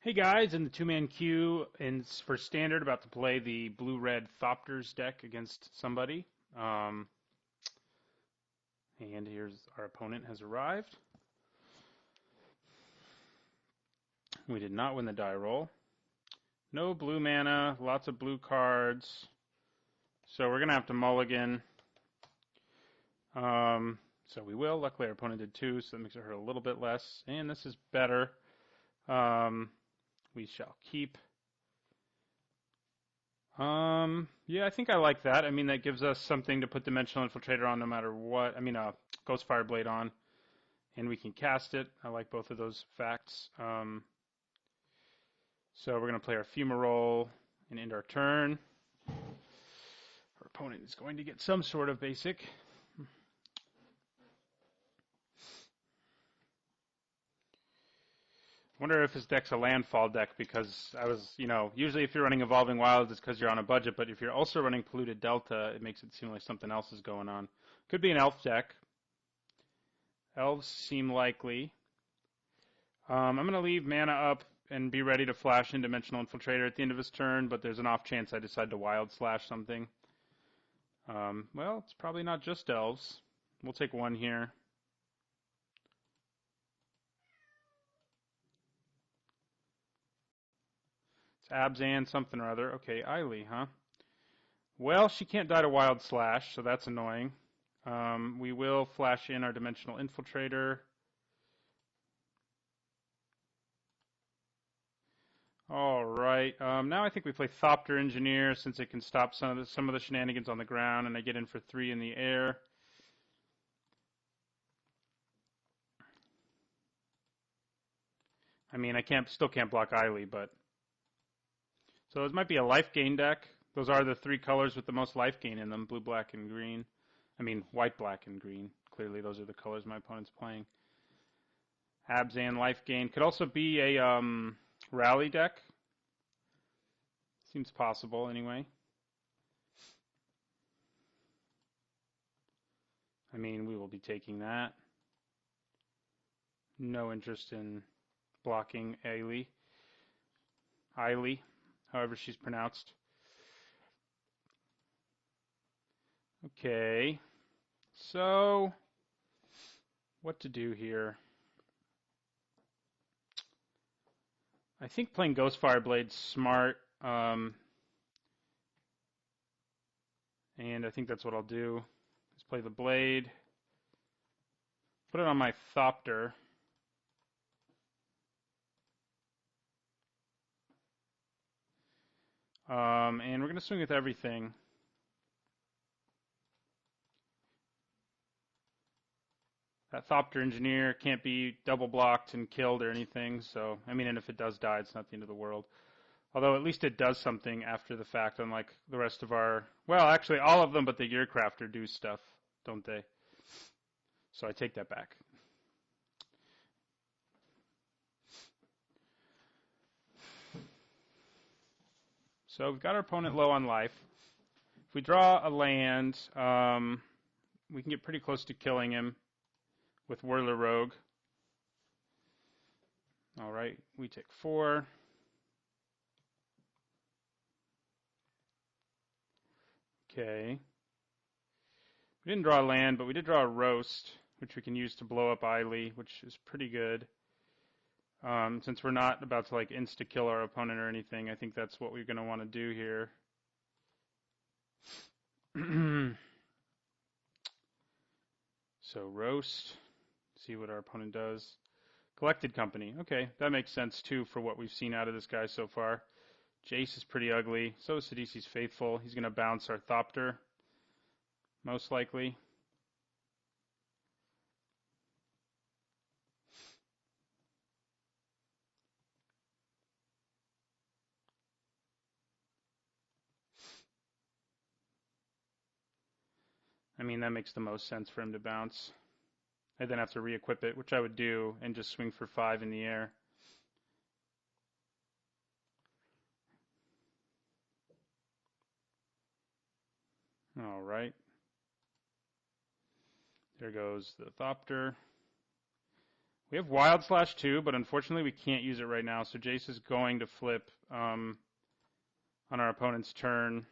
Hey guys, in the two-man queue for standard, about to play the blue-red Thopters deck against somebody. And here's our opponent has arrived. We did not win the die roll. No blue mana, lots of blue cards. So we're going to have to mulligan. So we will. Luckily our opponent did too, so that makes it hurt a little bit less. And this is better. We shall keep. Yeah, I think I like that. I mean, that gives us something to put Dimensional Infiltrator on no matter what. I mean, Ghost Fireblade on, and we can cast it. I like both of those facts. So we're going to play our Fumarole and end our turn. Our opponent is going to get some sort of basic. I wonder if his deck's a landfall deck, because usually if you're running Evolving Wilds, it's because you're on a budget, but if you're also running Polluted Delta, it makes it seem like something else is going on. Could be an elf deck. Elves seem likely. I'm going to leave mana up and be ready to flash in Dimensional Infiltrator at the end of his turn, but there's an off chance I decide to Wild Slash something. Well, it's probably not just elves. We'll take one here. It's Abzan something or other. Okay, Eiley, huh? Well, she can't die to Wild Slash, so that's annoying. We will flash in our Dimensional Infiltrator. All right. Now I think we play Thopter Engineer, since it can stop some of the shenanigans on the ground, and I get in for 3 in the air. I mean, still can't block Eiley, but so this might be a life gain deck. Those are the 3 colors with the most life gain in them: blue, black, and green. I mean, white, black, and green. Clearly, those are the colors my opponent's playing. Abzan life gain could also be a rally deck. Seems possible, anyway. I mean, we will be taking that. No interest in blocking Eiley, however she's pronounced. Okay, so what to do here? I think playing Ghost Fireblade's smart, and I think that's what I'll do. Is play the blade, put it on my Thopter. And we're going to swing with everything. That Thopter Engineer can't be double blocked and killed or anything, so, I mean, and if it does die, it's not the end of the world. Although at least it does something after the fact, unlike the rest of our, well, actually all of them but the Gearcrafter do stuff, don't they? So I take that back. So we've got our opponent low on life. If we draw a land, we can get pretty close to killing him with Whirler Rogue. All right, we take 4. Okay. We didn't draw a land, but we did draw a Roast, which we can use to blow up Eiley, which is pretty good. Since we're not about to like insta-kill our opponent or anything, I think that's what we're going to want to do here. So Roast, see what our opponent does. Collected Company, okay, that makes sense too for what we've seen out of this guy so far. Jace is pretty ugly, so is Sidisi's Faithful. He's going to bounce our Thopter, most likely. I mean, that makes the most sense for him to bounce. I then have to re-equip it, which I would do, and just swing for 5 in the air. All right. There goes the Thopter. We have Wild Slash too, but unfortunately we can't use it right now. So Jace is going to flip on our opponent's turn.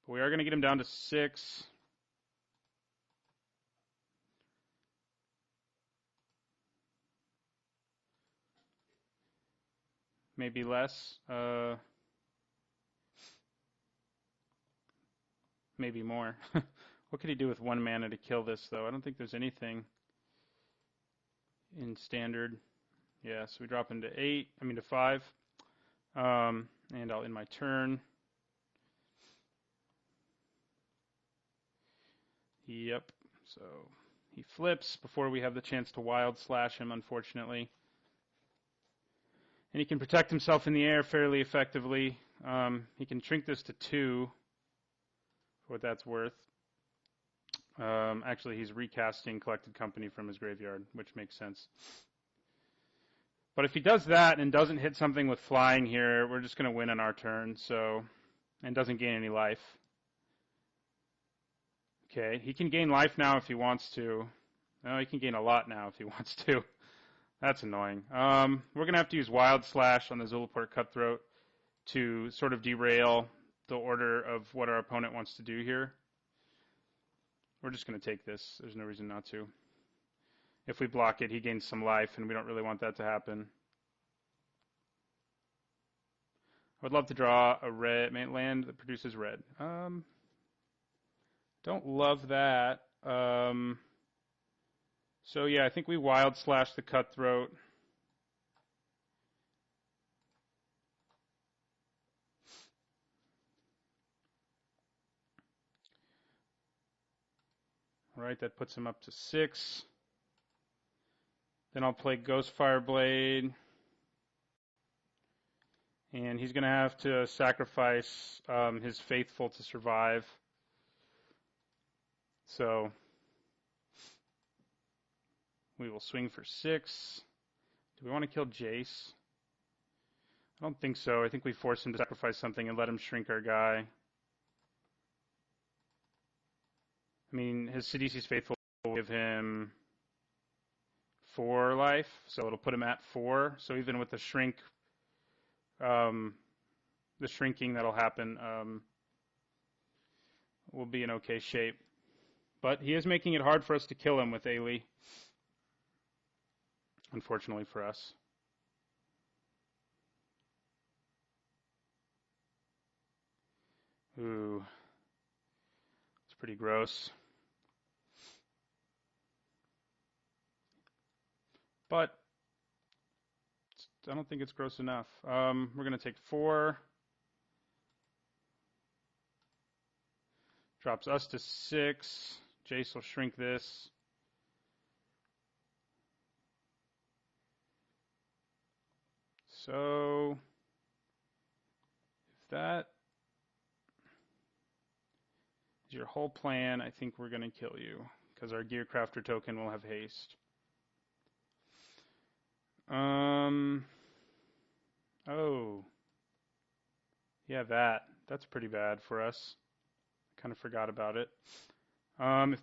But we are going to get him down to 6. Maybe less. Maybe more. What could he do with 1 mana to kill this, though? I don't think there's anything in standard. Yeah, so we drop into to 5. And I'll end my turn. Yep, so he flips before we have the chance to Wild Slash him, unfortunately. And he can protect himself in the air fairly effectively. He can shrink this to 2, for what that's worth. Actually, he's recasting Collected Company from his graveyard, which makes sense. But if he does that and doesn't hit something with flying here, we're just going to win on our turn, and doesn't gain any life. Okay, he can gain life now if he wants to. No, he can gain a lot now if he wants to. That's annoying. We're going to have to use Wild Slash on the Zulaport Cutthroat to sort of derail the order of what our opponent wants to do here. We're just going to take this. There's no reason not to. If we block it, he gains some life, and we don't really want that to happen. I would love to draw a red land that produces red. Don't love that. So yeah, I think we Wild Slash the Cutthroat. All right, that puts him up to 6. Then I'll play Ghostfire Blade. And he's going to have to sacrifice his Faithful to survive. So we will swing for 6. Do we want to kill Jace? I don't think so. I think we force him to sacrifice something and let him shrink our guy. I mean, his Sidisi's Faithful will give him 4 life, so it'll put him at 4. So even with the shrink, the shrinking that'll happen, will be in okay shape. But he is making it hard for us to kill him with Ailey, unfortunately for us. Ooh, it's pretty gross. But I don't think it's gross enough. We're going to take 4. Drops us to 6. Jace will shrink this. So if that is your whole plan, I think we're going to kill you because our Gearcrafter token will have haste. Oh. Yeah, that's pretty bad for us. Kind of forgot about it. If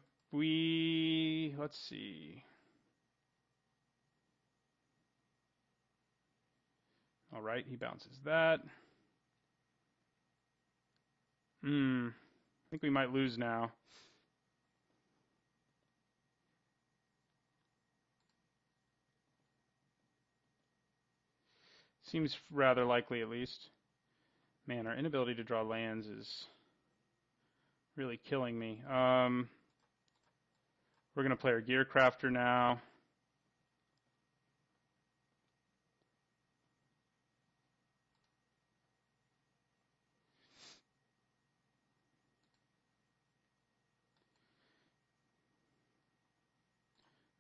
let's see. All right, he bounces that. I think we might lose now. Seems rather likely, at least. Man, our inability to draw lands is really killing me. We're going to play our Gearcrafter now.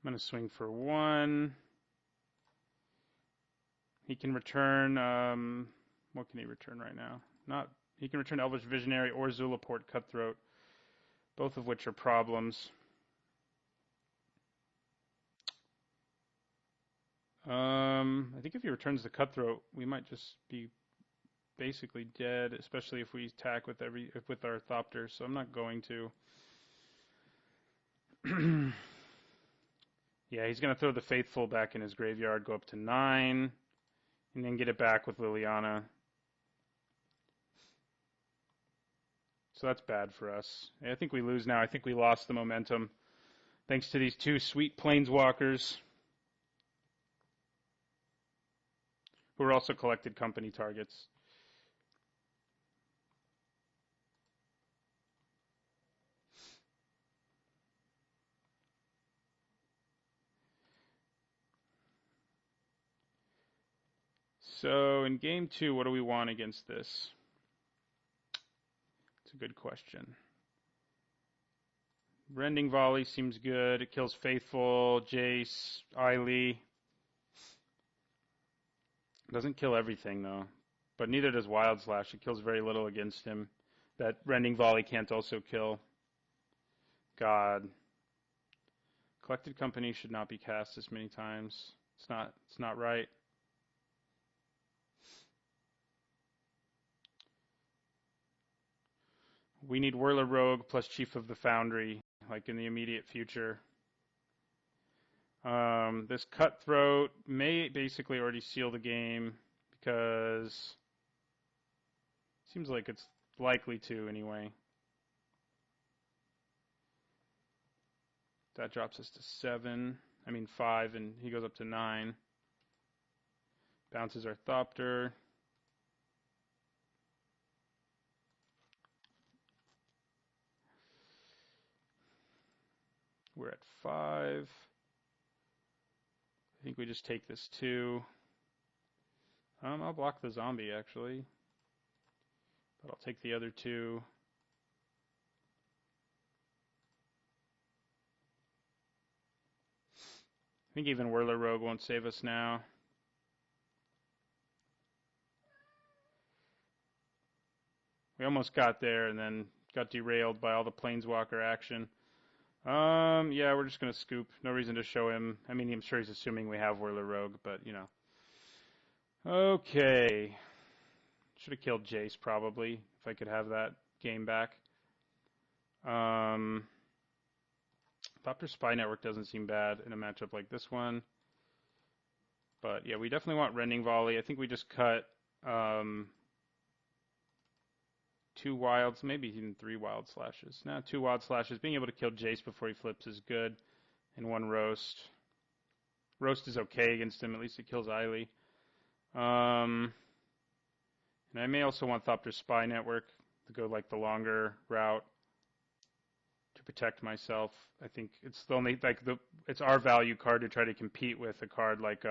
I'm going to swing for 1. He can return, what can he return right now? He can return Elvish Visionary or Zulaport Cutthroat, both of which are problems. I think if he returns the Cutthroat, we might just be basically dead, especially if we attack with our Thopters, so I'm not going to. Yeah, he's going to throw the Faithful back in his graveyard, go up to 9, and then get it back with Liliana. So that's bad for us. I think we lose now. I think we lost the momentum thanks to these two sweet Planeswalkers who are also collected company targets. So in game 2, what do we want against this? It's a good question. Rending Volley seems good. It kills Faithful, Jace, Eiley. Doesn't kill everything, though. But neither does Wild Slash. It kills very little against him. That Rending Volley can't also kill. God. Collected Company should not be cast this many times. It's not right. We need Whirler Rogue plus Chief of the Foundry, like in the immediate future. This Cutthroat may basically already seal the game because it seems like it's likely to anyway. That drops us to 5, and he goes up to 9. Bounces our Thopter. We're at 5. I think we just take this 2. I'll block the zombie, actually. But I'll take the other 2. I think even Whirler Rogue won't save us now. We almost got there and then got derailed by all the Planeswalker action. Yeah, we're just going to scoop. No reason to show him. I mean, I'm sure he's assuming we have Whirler Rogue, but, you know. Okay. Should have killed Jace, probably, if I could have that game back. Thopter Spy Network doesn't seem bad in a matchup like this one. But, yeah, we definitely want Rending Volley. I think we just cut 2 wilds, maybe even 3 Wild Slashes. Now 2 Wild Slashes. Being able to kill Jace before he flips is good. And 1 Roast. Roast is okay against him. At least it kills Eiley. And I may also want Thopter Spy Network to go like the longer route to protect myself. I think it's the only it's our value card to try to compete with a card like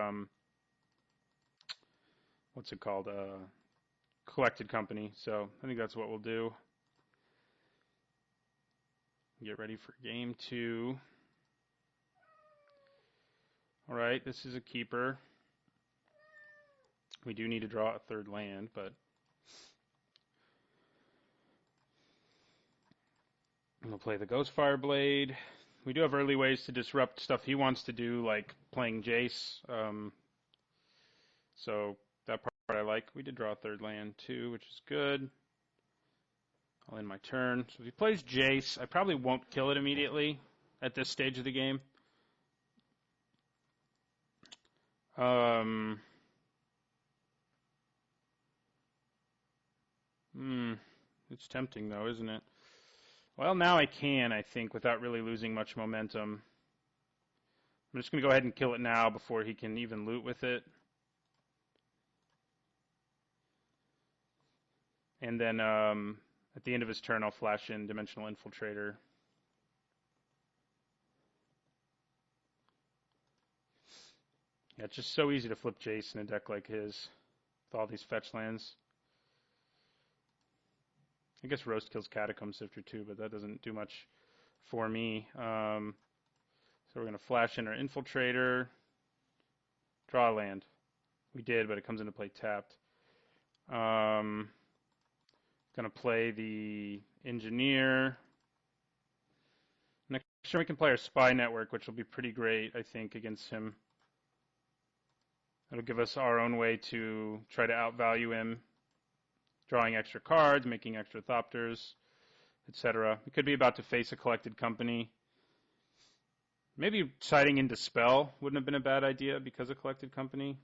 what's it called? Collected Company. So I think that's what we'll do. Get ready for game 2. All right, this is a keeper. We do need to draw a 3rd land, but we'll play the Ghostfire Blade. We do have early ways to disrupt stuff he wants to do, like playing Jace. So that part I like. We did draw a 3rd land too, which is good. I'll end my turn. So if he plays Jace, I probably won't kill it immediately at this stage of the game. It's tempting though, isn't it? Well, now I can, I think, without really losing much momentum. I'm just going to go ahead and kill it now before he can even loot with it. And then at the end of his turn, I'll flash in Dimensional Infiltrator. Yeah, it's just so easy to flip Jace in a deck like his with all these fetch lands. I guess Roast kills Catacomb Sifter too, but that doesn't do much for me. So we're going to flash in our Infiltrator, draw a land. We did, but it comes into play tapped. Going to play the Engineer. Next turn we can play our Spy Network, which will be pretty great, I think, against him. It'll give us our own way to try to outvalue him, drawing extra cards, making extra Thopters, etc. We could be about to face a Collected Company. Maybe siding into Spell wouldn't have been a bad idea because of Collected Company.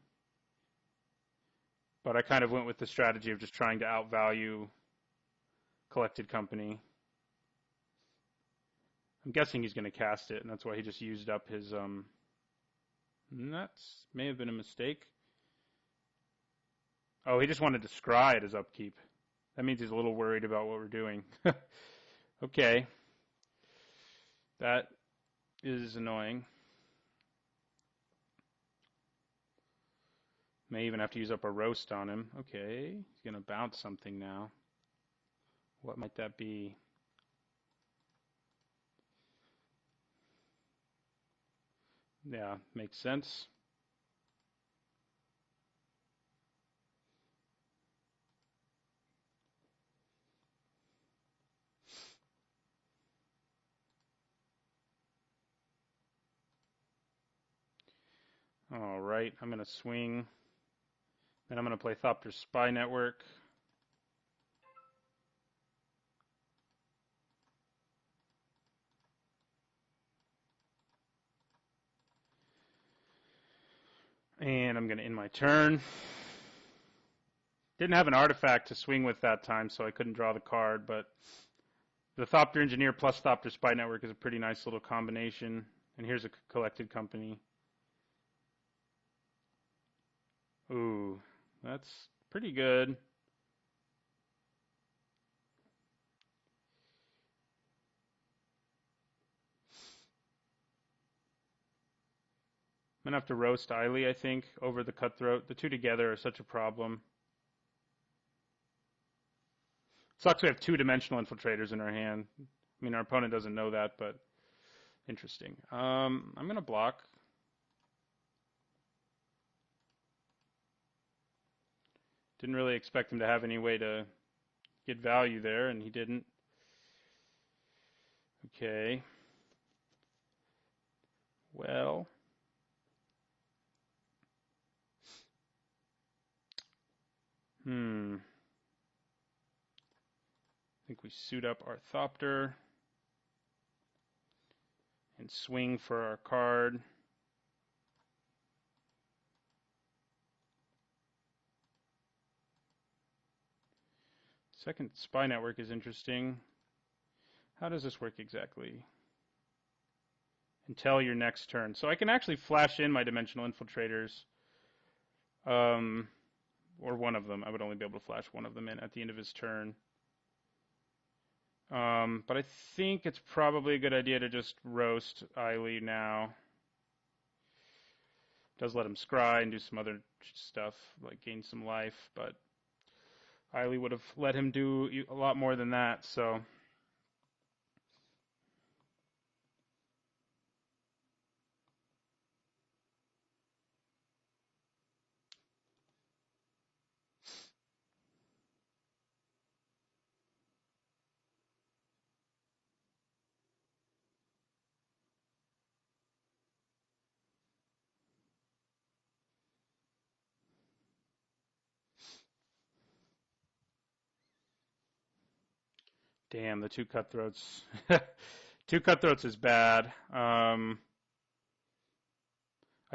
But I kind of went with the strategy of just trying to outvalue Collected Company. I'm guessing he's going to cast it, and that's why he just used up his... That may have been a mistake. Oh, he just wanted to scry at his upkeep. That means he's a little worried about what we're doing. Okay. That is annoying. May even have to use up a roast on him. Okay, he's going to bounce something now. What might that be? Yeah, makes sense. All right, I'm going to swing. Then I'm going to play Thopters Spy Network. And I'm going to end my turn. Didn't have an artifact to swing with that time, so I couldn't draw the card, but the Thopter Engineer plus Thopter Spy Network is a pretty nice little combination. And here's a Collected Company. Ooh, that's pretty good. I'm going to have to roast Eiley, I think, over the Cutthroat. The two together are such a problem. Sucks we have two-dimensional infiltrators in our hand. I mean, our opponent doesn't know that, but interesting. I'm going to block. Didn't really expect him to have any way to get value there, and he didn't. Okay. Well. I think we suit up our Thopter and swing for our card. Second Spy Network is interesting. How does this work exactly? Until your next turn. So I can actually flash in my Dimensional Infiltrators. Or one of them. I would only be able to flash one of them in at the end of his turn. But I think it's probably a good idea to just roast Eiley now. Does let him scry and do some other stuff, like gain some life, but Eiley would have let him do a lot more than that, so... Damn, the two Cutthroats. Two Cutthroats is bad. I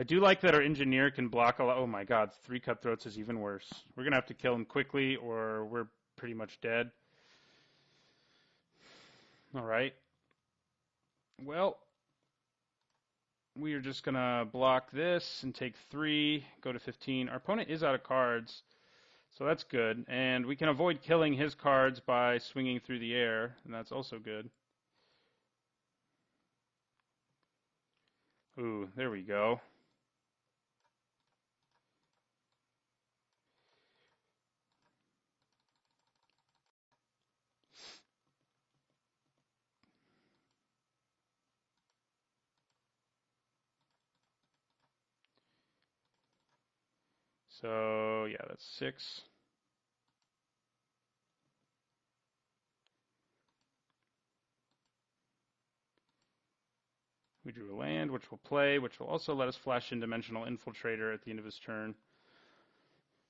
do like that our Engineer can block a lot. Oh my god, three Cutthroats is even worse. We're going to have to kill him quickly or we're pretty much dead. Alright. Well, we are just going to block this and take 3, go to 15. Our opponent is out of cards. So that's good, and we can avoid killing his cards by swinging through the air, and that's also good. Ooh, there we go. So, yeah, that's 6. We drew a land, which will play, which will also let us flash in Dimensional Infiltrator at the end of his turn.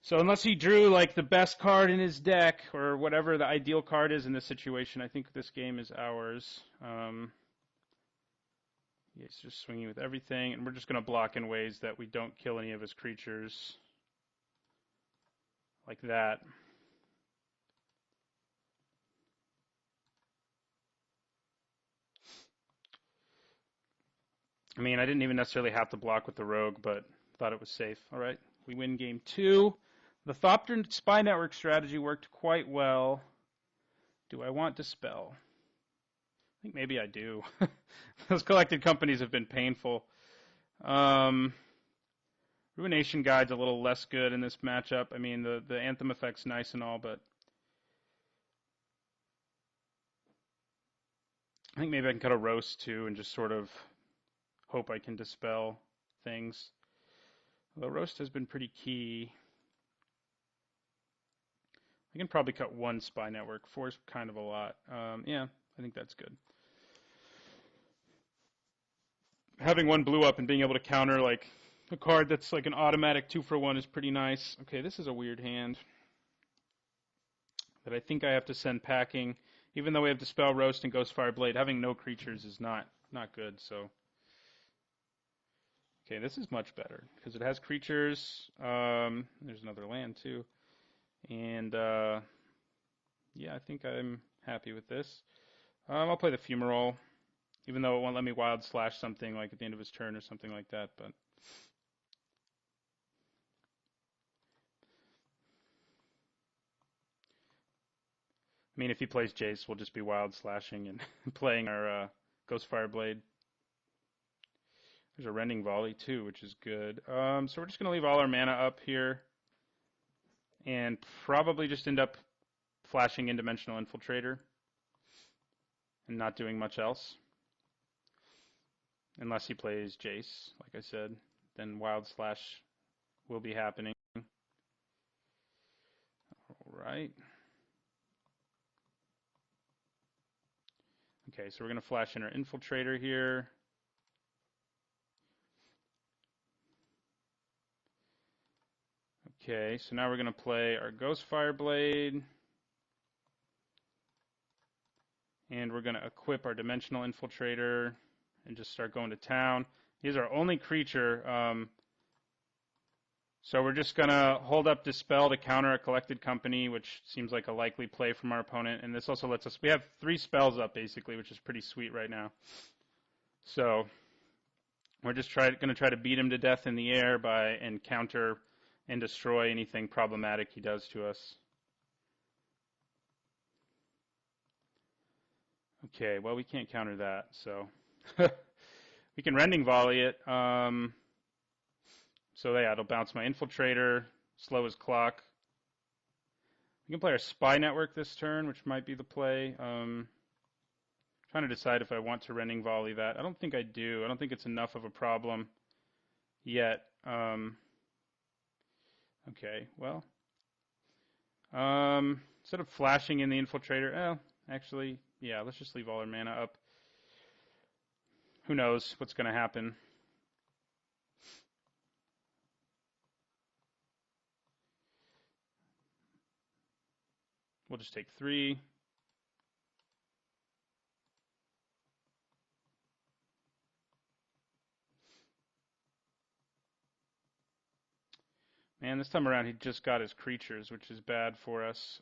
So unless he drew, like, the best card in his deck, or whatever the ideal card is in this situation, I think this game is ours. Yeah, he's just swinging with everything, and we're just going to block in ways that we don't kill any of his creatures. Like that. I mean, I didn't even necessarily have to block with the rogue, but thought it was safe. All right, we win game 2. The Thopter Spy Network strategy worked quite well. Do I want Dispel? I think maybe I do. Those collected companies have been painful. Ruination Guide's a little less good in this matchup. I mean, the Anthem effect's nice and all, but I think maybe I can cut a Roast too and just sort of hope I can dispel things. Although Roast has been pretty key. I can probably cut 1 Spy Network. 4 is kind of a lot. Yeah, I think that's good. Having 1 blue up and being able to counter like a card that's like an automatic 2-for-1 is pretty nice. Okay, this is a weird hand that I think I have to send packing. Even though we have Dispel, Roast, and Ghostfire Blade, having no creatures is not good. So, okay, this is much better because it has creatures. There's another land too, and yeah, I think I'm happy with this. I'll play the Fumarole, even though it won't let me Wild Slash something like at the end of his turn or something like that. But I mean, if he plays Jace, we'll just be Wild Slashing and playing our Ghostfire Blade. There's a Rending Volley too, which is good. So we're just going to leave all our mana up here and probably just end up flashing in Dimensional Infiltrator and not doing much else. Unless he plays Jace, like I said, then Wild Slash will be happening. All right. Okay, so we're going to flash in our Infiltrator here. Okay, so now we're going to play our Ghostfire Blade. And we're going to equip our Dimensional Infiltrator and just start going to town. He's our only creature. So we're just going to hold up Dispel to counter a Collected Company, which seems like a likely play from our opponent. And this also lets us, we have 3 spells up basically, which is pretty sweet right now. So we're just going to try to beat him to death in the air and counter and destroy anything problematic he does to us. Okay, well, we can't counter that, so we can Rending Volley it. So yeah, it'll bounce my Infiltrator, slow his clock. We can play our Spy Network this turn, which might be the play. Trying to decide if I want to Rending Volley that. I don't think I do. I don't think it's enough of a problem yet. Okay, well, instead of flashing in the Infiltrator, actually, yeah, let's just leave all our mana up. Who knows what's going to happen. We'll just take 3. Man, this time around he just got his creatures, which is bad for us.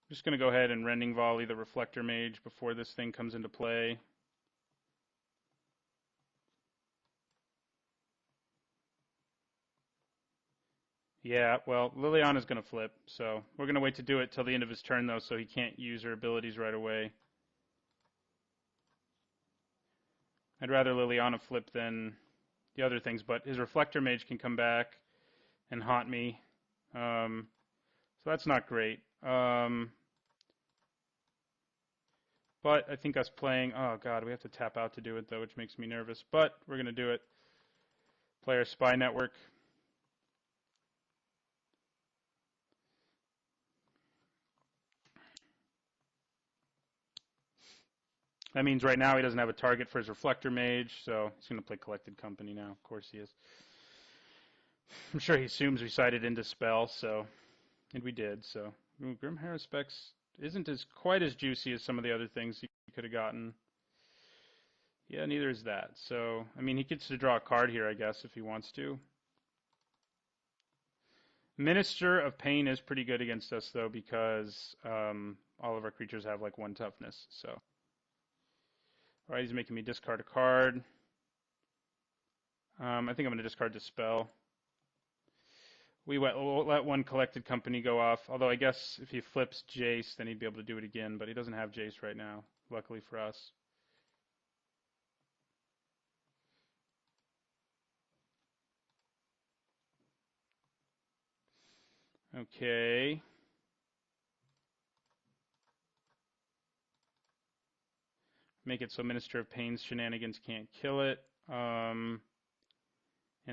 Just going to go ahead and Rending Volley the Reflector Mage before this thing comes into play. Yeah, well, Liliana's going to flip, so we're going to wait to do it till the end of his turn, though, so he can't use her abilities right away. I'd rather Liliana flip than the other things, but his Reflector Mage can come back and haunt me, so that's not great. But I think us playing, oh god, we have to tap out to do it though, which makes me nervous. But we're going to do it. Play our Spy Network. That means right now he doesn't have a target for his Reflector Mage, so he's going to play Collected Company now. Of course he is. I'm sure he assumes we sided into Spell, so, and we did, so. Grim Harrow Specs isn't as quite as juicy as some of the other things he could have gotten. Yeah, neither is that. So, I mean, he gets to draw a card here, I guess, if he wants to. Minister of Pain is pretty good against us, though, because all of our creatures have like 1 toughness. So, all right, he's making me discard a card. I think I'm going to discard Dispel. We'll let 1 Collected Company go off, although I guess if he flips Jace, then he'd be able to do it again, but he doesn't have Jace right now, luckily for us. Okay. Make it so Minister of Pain's shenanigans can't kill it. And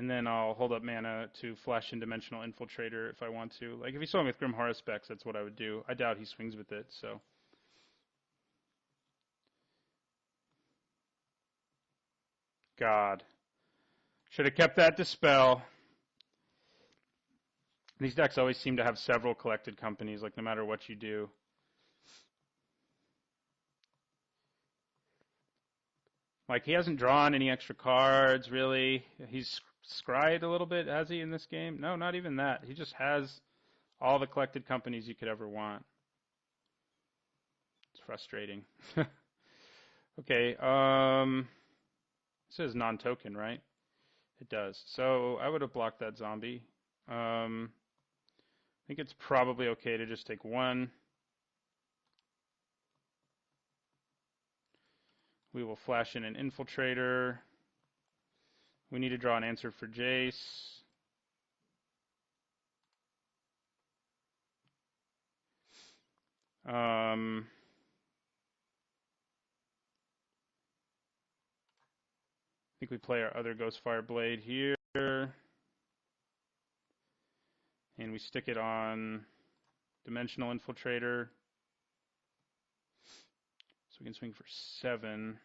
then I'll hold up mana to flash in Dimensional Infiltrator if I want to. Like, if he saw him with Grim Horror Specs, that's what I would do. I doubt he swings with it, so. God. Should have kept that Dispel. These decks always seem to have several Collected Companies, like, no matter what you do. Like, he hasn't drawn any extra cards, really. He's scryed a little bit, has he, in this game? No, not even that. He just has all the Collected Companies you could ever want. It's frustrating. Okay, it says non-token, right? It does. So I would have blocked that zombie. I think it's probably okay to just take 1. We will flash in an Infiltrator. We need to draw an answer for Jace. I think we play our other Ghostfire Blade here. And we stick it on Dimensional Infiltrator. So we can swing for 7.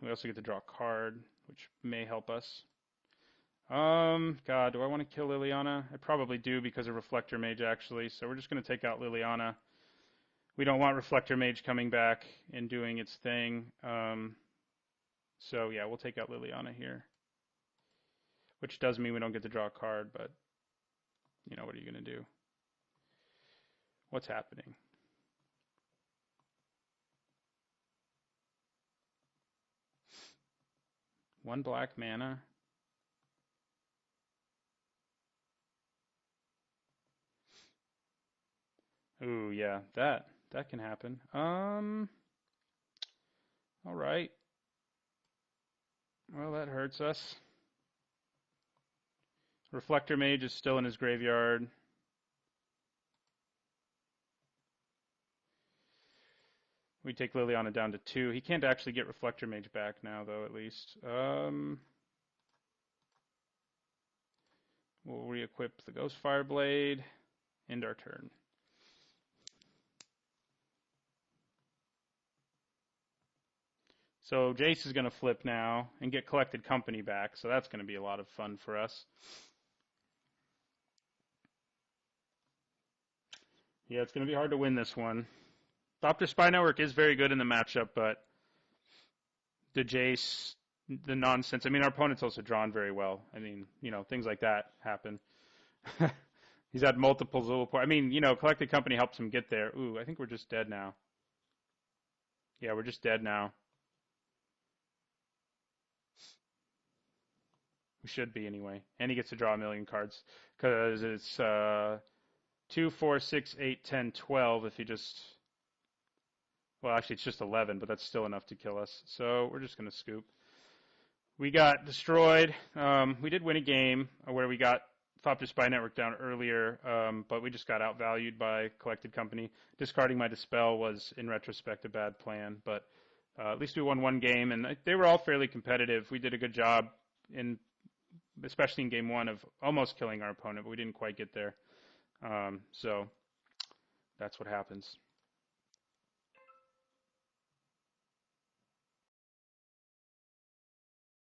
We also get to draw a card, which may help us. God, do I want to kill Liliana? I probably do because of Reflector Mage, actually. So we're just going to take out Liliana. We don't want Reflector Mage coming back and doing its thing. So yeah, we'll take out Liliana here. Which does mean we don't get to draw a card, but, you know, what are you going to do? What's happening? One black mana. Ooh, yeah, that can happen. All right. Well, that hurts us. Reflector Mage is still in his graveyard. We take Liliana down to 2. He can't actually get Reflector Mage back now, though, at least. We'll re-equip the Ghostfire Blade. End our turn. So Jace is going to flip now and get Collected Company back, so that's going to be a lot of fun for us. Yeah, it's going to be hard to win this one. Thopters Spy Network is very good in the matchup, but the Jace, the nonsense. I mean, our opponent's also drawn very well. I mean, you know, things like that happen. He's had multiple Zulu points. I mean, you know, Collected Company helps him get there. Ooh, I think we're just dead now. Yeah, we're just dead now. We should be anyway. And he gets to draw 1,000,000 cards because it's 2, 4, 6, 8, 10, 12 if he just... Well, actually, it's just 11, but that's still enough to kill us. So we're just going to scoop. We got destroyed. We did win a game where we got Thopters Spy Network down earlier, but we just got outvalued by Collected Company. Discarding my Dispel was, in retrospect, a bad plan, but at least we won 1 game, and they were all fairly competitive. We did a good job, especially in game 1, of almost killing our opponent, but we didn't quite get there. So that's what happens.